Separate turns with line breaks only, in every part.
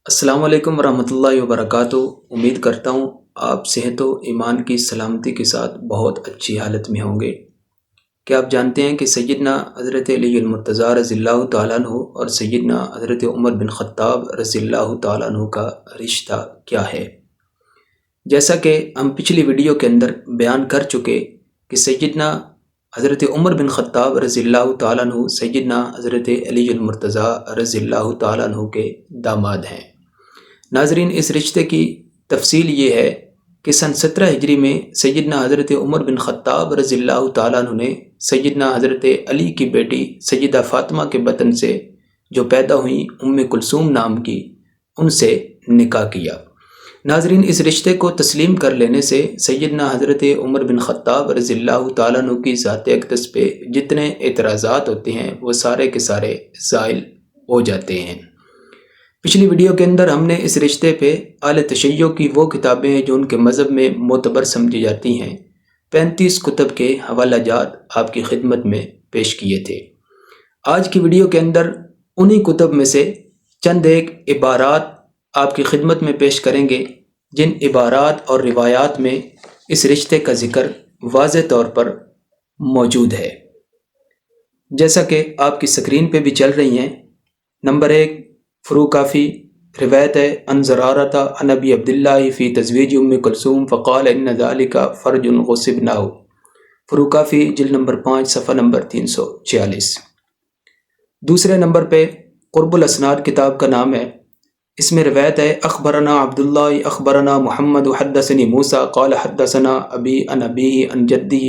السلام علیکم ورحمۃ اللہ وبرکاتہ۔ امید کرتا ہوں آپ صحت و ایمان کی سلامتی کے ساتھ بہت اچھی حالت میں ہوں گے۔ کیا آپ جانتے ہیں کہ سیدنا حضرت علی المرتضیٰ رضی اللہ تعالیٰ عنہ اور سیدنا حضرت عمر بن خطاب رضی اللہ تعالیٰ عنہ کا رشتہ کیا ہے؟ جیسا کہ ہم پچھلی ویڈیو کے اندر بیان کر چکے کہ سیدنا حضرت عمر بن خطاب رضی اللہ تعالیٰ عنہ سیدنا حضرت علی المرتضیٰ رضی اللہ تعالیٰ عنہ کے داماد ہیں۔ ناظرین، اس رشتے کی تفصیل یہ ہے کہ سن 17 ہجری میں سیدنا حضرت عمر بن خطاب رضی اللہ تعالیٰ عنہ نے سیدنا حضرت علی کی بیٹی سیدہ فاطمہ کے بطن سے جو پیدا ہوئیں ام کلثوم نام کی، ان سے نکاح کیا۔ ناظرین، اس رشتے کو تسلیم کر لینے سے سیدنا حضرت عمر بن خطاب رضی اللہ تعالیٰ عنہ کی ذات اقدس پہ جتنے اعتراضات ہوتے ہیں وہ سارے کے سارے زائل ہو جاتے ہیں۔ پچھلی ویڈیو کے اندر ہم نے اس رشتے پہ اہل تشیع کی وہ کتابیں ہیں جو ان کے مذہب میں معتبر سمجھی جاتی ہیں 35 کتب کے حوالہ جات آپ کی خدمت میں پیش کیے تھے۔ آج کی ویڈیو کے اندر انہی کتب میں سے چند ایک عبارات آپ کی خدمت میں پیش کریں گے، جن عبارات اور روایات میں اس رشتے کا ذکر واضح طور پر موجود ہے، جیسا کہ آپ کی سکرین پہ بھی چل رہی ہیں۔ نمبر 1، فروکافی روایت ہے ان زرارۃ عن ابی عبداللہ فی تزویج ام کلثوم فقال ان ذلک فرج غصبناہ، فروکافی جلد نمبر 5 صفحہ نمبر 346۔ دوسرے نمبر پہ قرب الاسناد کتاب کا نام ہے، اس میں روایت ہے اخبرنا عبداللہ اخبرنا محمد حدثنی موسیٰ قال حدثنا ابی عن ابیہ عن جدہ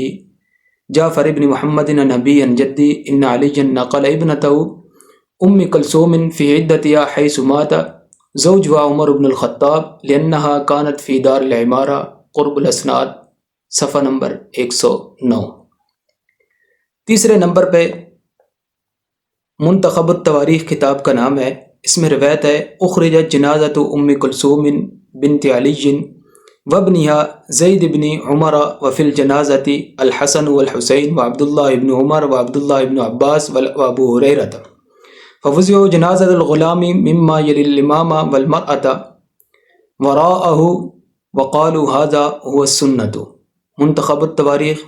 جعفر ابن محمد عن ابی عن جدی ان علی نقل ابنتہ ام کلثوم فی عدتها حیث مات زوجها عمر بن الخطاب لأنها كانت فی دار العمارہ، قرب الاسناد صفحہ نمبر 109۔ تیسرے نمبر پہ منتخب التواریخ کتاب کا نام ہے، اس میں روایت ہے اخرجت جنازۃ ام کلثوم بنت علی وابنها زید بن عمر وفی الجنازۃ الحسن والحسین وعبداللہ بن عمر وعبداللہ بن عباس وابو ہریرہ فوزعوا جنازۃ الغلام مما یلی الامام والمرأۃ وراءہ وقالوا ھذا ھو السنۃ، منتخب التواریخ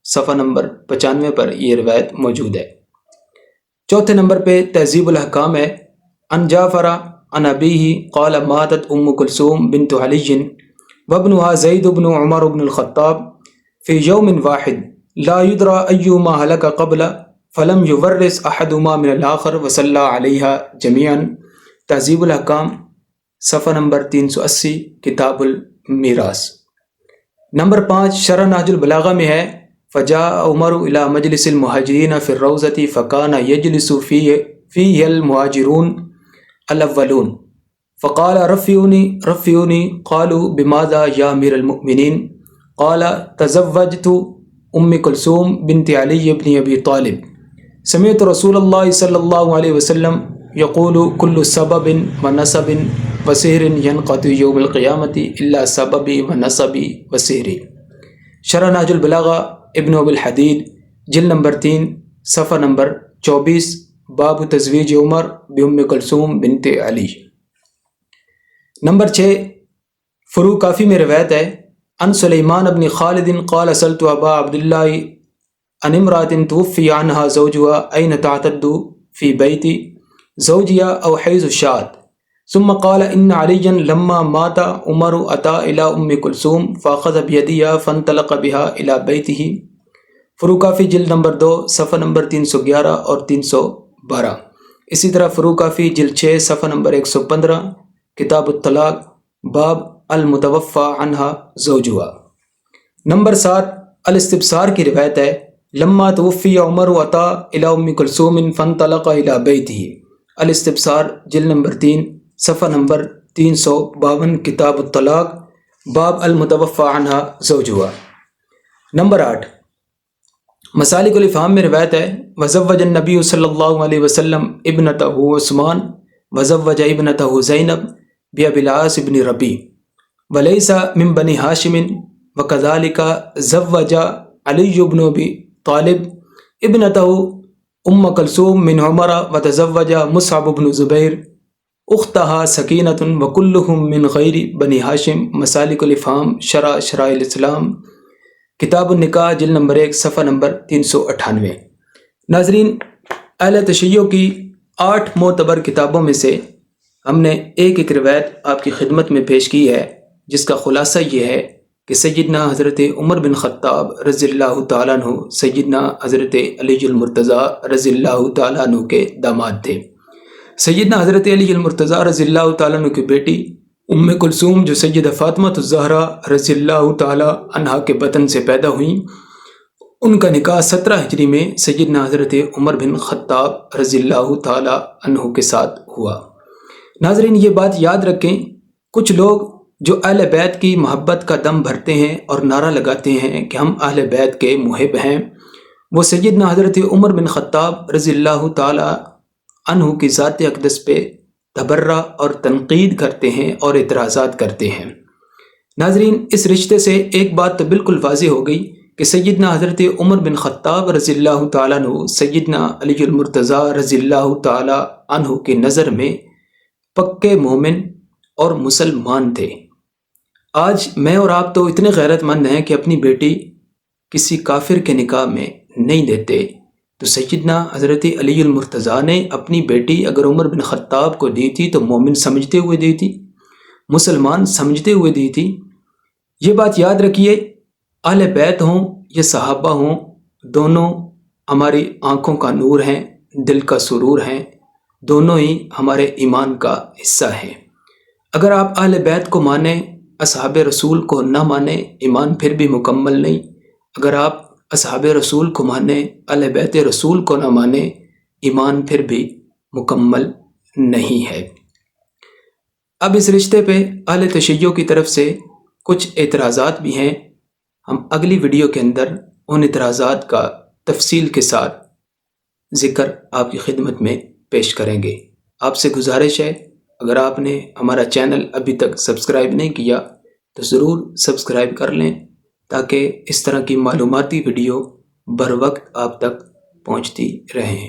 صفحہ نمبر 95 پر یہ روایت موجود ہے۔ چوتھے نمبر پہ تہذیب الاحکام ہے ان جعفر عن ابیہ قال ماتت ام کلثوم بنت علی وابنها زید بن عمر بن الخطاب فی یوم واحد لا یدری ایہما ہلک قبل فلم یورث احدہما من الآخر وصلی علیہا جمیعا، تہذیب الاحکام صفحہ نمبر 380 کتاب المیراث۔ نمبر 5 شرح نہج البلاغہ میں ہے فجاء عمر الی مجلس المہاجرین فی الروضۃ فکان یجلس فیہ المہاجرون الاولون فقال رفعونی قالوا بماذا یا امیر المؤمنین قال تزوجت ام کلثوم بنت علی بن ابی طالب سمعت رسول اللہ صلی اللہ علیہ وسلم یقول کل سبب ونسب وسحر ینقطع یوم القیامۃ الا سبب ونسب وسحر، شرح نہج البلاغہ ابن ابی الحدید جلد نمبر 3 صفحہ نمبر 24، باب تزویج عمر بام کلثوم بنت علی۔ نمبر 6 فروکافی میں روایت ہے ان سلیمان بن خالد قال سألت ابا عبداللہ عن امرأة توفی عنها زوجها أين تعتد في بيت زوجها أو حيث شاءت ثم قال إن عليا لما مات عمر أتى إلى أم كلثوم فأخذ بيدها فانطلق بها إلى بيته، فروکافی جلد نمبر 2 صفحہ نمبر 311 اور 312۔ اسی طرح فروکافی جلد 6 صفحہ نمبر 115 کتاب الطلاق باب المتوفى عنها زوجها۔ نمبر 7 الاستبصار کی روایت ہے لما توفی عمر اتا الی ام کلثوم فانطلق الی بیتہ، الاستبصار جلد نمبر 3 صفحہ نمبر 352 کتاب الطلاق باب المتوفى عنها زوجها۔ نمبر 8 مسالک الافہام میں روایت ہے وزوج النبی صلی اللہ علیہ وسلم ابنتہ عثمان وزوج ابنتہ زینب بابی العاص بن ربیع ولیس من بنی ہاشم وکذالک زوج علی بن ابی طالب ابنتہ ام کلثوم من عمر وتزوج مصعب بن زبیر اختہا سکینتن وکلہم من غیر بنی ہاشم مسالک الافہام شرح شرائع الاسلام کتاب النکاح جلد نمبر 1 صفحہ نمبر 398۔ ناظرین، اہل تشیع کی 8 معتبر کتابوں میں سے ہم نے ایک روایت آپ کی خدمت میں پیش کی ہے، جس کا خلاصہ یہ ہے کہ سیدنا حضرت عمر بن خطاب رضی اللہ تعالیٰ عنہ سیدنا حضرت علی المرتضیٰ رضی اللہ تعالیٰ عنہ کے داماد تھے۔ سیدنا حضرت علی المرتضیٰ رضی اللہ تعالیٰ عنہ کی بیٹی ام کلثوم جو سیدہ فاطمہ الزہرا رضی اللہ تعالیٰ عنہا کے بطن سے پیدا ہوئیں، ان کا نکاح 17 ہجری میں سیدنا حضرت عمر بن خطاب رضی اللہ تعالیٰ عنہ کے ساتھ ہوا۔ ناظرین، یہ بات یاد رکھیں، کچھ لوگ جو اہل بیت کی محبت کا دم بھرتے ہیں اور نعرہ لگاتے ہیں کہ ہم اہل بیت کے محب ہیں، وہ سیدنا حضرت عمر بن خطاب رضی اللہ تعالیٰ عنہ کی ذات اقدس پہ تبرہ اور تنقید کرتے ہیں اور اعتراضات کرتے ہیں۔ ناظرین، اس رشتے سے ایک بات تو بالکل واضح ہو گئی کہ سیدنا حضرت عمر بن خطاب رضی اللہ تعالیٰ عنہ سیدنا علی المرتضیٰ رضی اللہ تعالیٰ عنہ کی نظر میں پکے مومن اور مسلمان تھے۔ آج میں اور آپ تو اتنے غیرت مند ہیں کہ اپنی بیٹی کسی کافر کے نکاح میں نہیں دیتے، تو سیدنا حضرت علی المرتضیٰ نے اپنی بیٹی اگر عمر بن خطاب کو دی تھی تو مومن سمجھتے ہوئے دی تھی، مسلمان سمجھتے ہوئے دی تھی۔ یہ بات یاد رکھیے، اہل بیت ہوں یا صحابہ ہوں، دونوں ہماری آنکھوں کا نور ہیں، دل کا سرور ہیں، دونوں ہی ہمارے ایمان کا حصہ ہیں۔ اگر آپ اہل بیت کو مانیں، اصحاب رسول کو نہ مانیں، ایمان پھر بھی مکمل نہیں۔ اگر آپ اصحاب رسول کو مانیں، اہل بیت رسول کو نہ مانیں، ایمان پھر بھی مکمل نہیں ہے۔ اب اس رشتے پہ اہل تشیع کی طرف سے کچھ اعتراضات بھی ہیں، ہم اگلی ویڈیو کے اندر ان اعتراضات کا تفصیل کے ساتھ ذکر آپ کی خدمت میں پیش کریں گے۔ آپ سے گزارش ہے، اگر آپ نے ہمارا چینل ابھی تک سبسکرائب نہیں کیا تو ضرور سبسکرائب کر لیں، تاکہ اس طرح کی معلوماتی ویڈیو بر وقت آپ تک پہنچتی رہیں۔